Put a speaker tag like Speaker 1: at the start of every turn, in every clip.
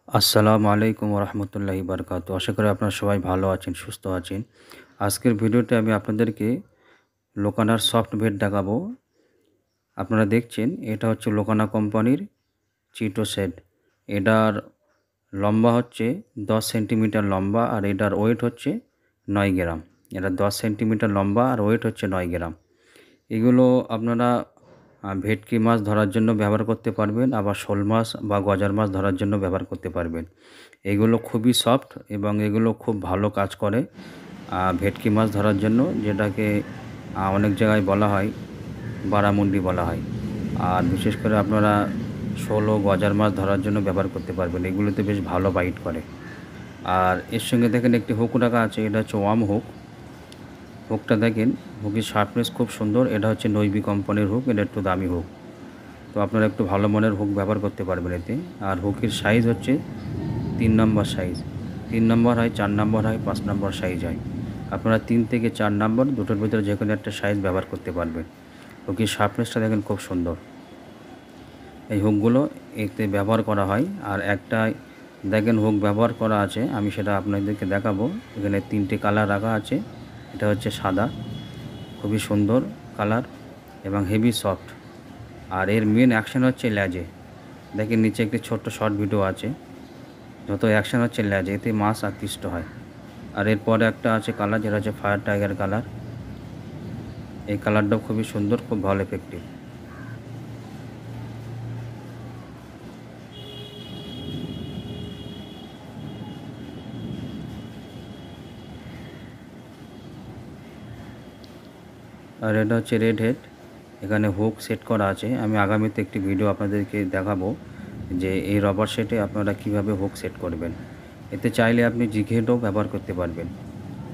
Speaker 1: আসসালামু আলাইকুম রহমতুল্লাহি বারকাতু। আশা করি আপনারা সবাই ভালো আছেন, সুস্থ আছেন। আজকের ভিডিওতে আমি আপনাদেরকে লোকানার সফট বেড দেখাবো। আপনারা দেখছেন এটা হচ্ছে লোকানা কোম্পানির চিটো সেট। এটার লম্বা হচ্ছে 10 সেন্টিমিটার লম্বা আর এটার ওয়েট হচ্ছে 9 গ্রাম। এটা 10 সেন্টিমিটার লম্বা আর ওয়েট হচ্ছে 9 গ্রাম। এগুলো আপনারা ভেটকি মাছ ধরার জন্য ব্যবহার করতে পারবেন, আবার শোল মাছ বা গজার মাছ ধরার জন্য ব্যবহার করতে পারবেন। এগুলো খুবই সফট এবং এগুলো খুব ভালো কাজ করে ভেটকি মাছ ধরার জন্য, যেটাকে অনেক জায়গায় বলা হয় বারামুন্ডি বলা হয়। আর বিশেষ করে আপনারা শোল ও গজার মাছ ধরার জন্য ব্যবহার করতে পারবেন। এগুলোতে বেশ ভালো বাইট করে। আর এর সঙ্গে দেখেন একটি হুক রাখা আছে, এটা হচ্ছে ওয়ার্ম হুক। হুকটা দেখেন, হুকের শার্পনেস খুব সুন্দর। এটা হচ্ছে নৈবি কোম্পানির হুক, এটা একটু দামি হুক। তো আপনারা একটু ভালো মানের হুক ব্যবহার করতে পারবেন এতে। আর হুকের সাইজ হচ্ছে 3 নম্বর সাইজ। 3 নম্বর হয়, 4 নম্বর হয়, 5 নম্বর সাইজ হয়। আপনারা 3 থেকে 4 নম্বর দুটোর ভিতরে যে কোনো একটা সাইজ ব্যবহার করতে পারবেন। হুকের শার্পনেসটা দেখেন খুব সুন্দর। এই হুকগুলো এতে ব্যবহার করা হয়। আর একটা দেখেন হুক ব্যবহার করা আছে, আমি সেটা আপনাদেরকে দেখাবো। এখানে 3টে কালার রাখা আছে। এটা হচ্ছে সাদা, খুবই সুন্দর কালার এবং হেভি সফট। আর এর মেন অ্যাকশন হচ্ছে ল্যাজে। দেখেন নিচে একটি ছোট্ট শর্ট ভিডিও আছে। যত অ্যাকশন হচ্ছে ল্যাজে, এতে মাছ আকৃষ্ট হয়। আর এরপরে একটা আছে কালার, যেটা হচ্ছে ফায়ার টাইগার কালার। এই কালারটাও খুবই সুন্দর, খুব ভালো এফেক্টিভ। আর এটা হচ্ছে রেড হেড। এখানে হুক সেট করা আছে। আমি আগামীতে একটি ভিডিও আপনাদেরকে দেখাবো যে এই রবার সেটে আপনারা কিভাবে হুক সেট করবেন। এতে চাইলে আপনি জিগহেডও ব্যবহার করতে পারবেন।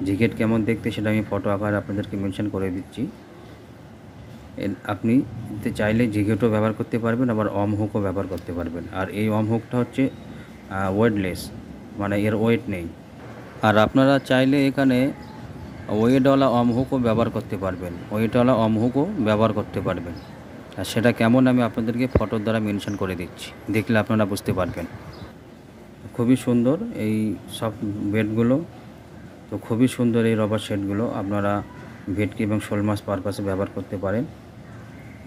Speaker 1: জিগহেড কেমন দেখতে সেটা আমি ফটো আকারে আপনাদেরকে মেনশন করে দিচ্ছি। আপনি এতে চাইলে জিগহেডও ব্যবহার করতে পারবেন, আবার অম হুকও ব্যবহার করতে পারবেন। আর এই অম হুকটা হচ্ছে ওয়েটলেস, মানে এর ওয়েট নেই। আর আপনারা চাইলে এখানে ওয়েটওয়ালা অম হুকও ব্যবহার করতে পারবেন, ওয়েটওয়ালা অম হুকও ব্যবহার করতে পারবেন। আর সেটা কেমন আমি আপনাদেরকে ফটোর দ্বারা মেনশন করে দিচ্ছি, দেখলে আপনারা বুঝতে পারবেন। খুবই সুন্দর এই সব বেডগুলো। তো খুবই সুন্দর এই রবার সেটগুলো, আপনারা ভেটকি এবং শোল মাছ পারপাসে ব্যবহার করতে পারেন।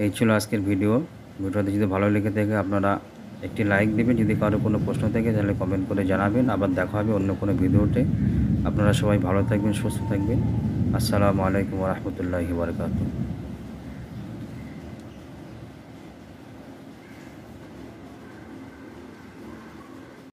Speaker 1: এই ছিল আজকের ভিডিওতে যদি ভালো লেগে থাকে আপনারা একটি লাইক দেবেন। যদি কারো কোনো প্রশ্ন থাকে তাহলে কমেন্ট করে জানাবেন। আবার দেখা হবে অন্য কোনো ভিডিওতে। আপনারা সবাই ভালো থাকবেন, সুস্থ থাকবেন। আসসালামু আলাইকুম রহমতুল্লাহি বারকাতুহু।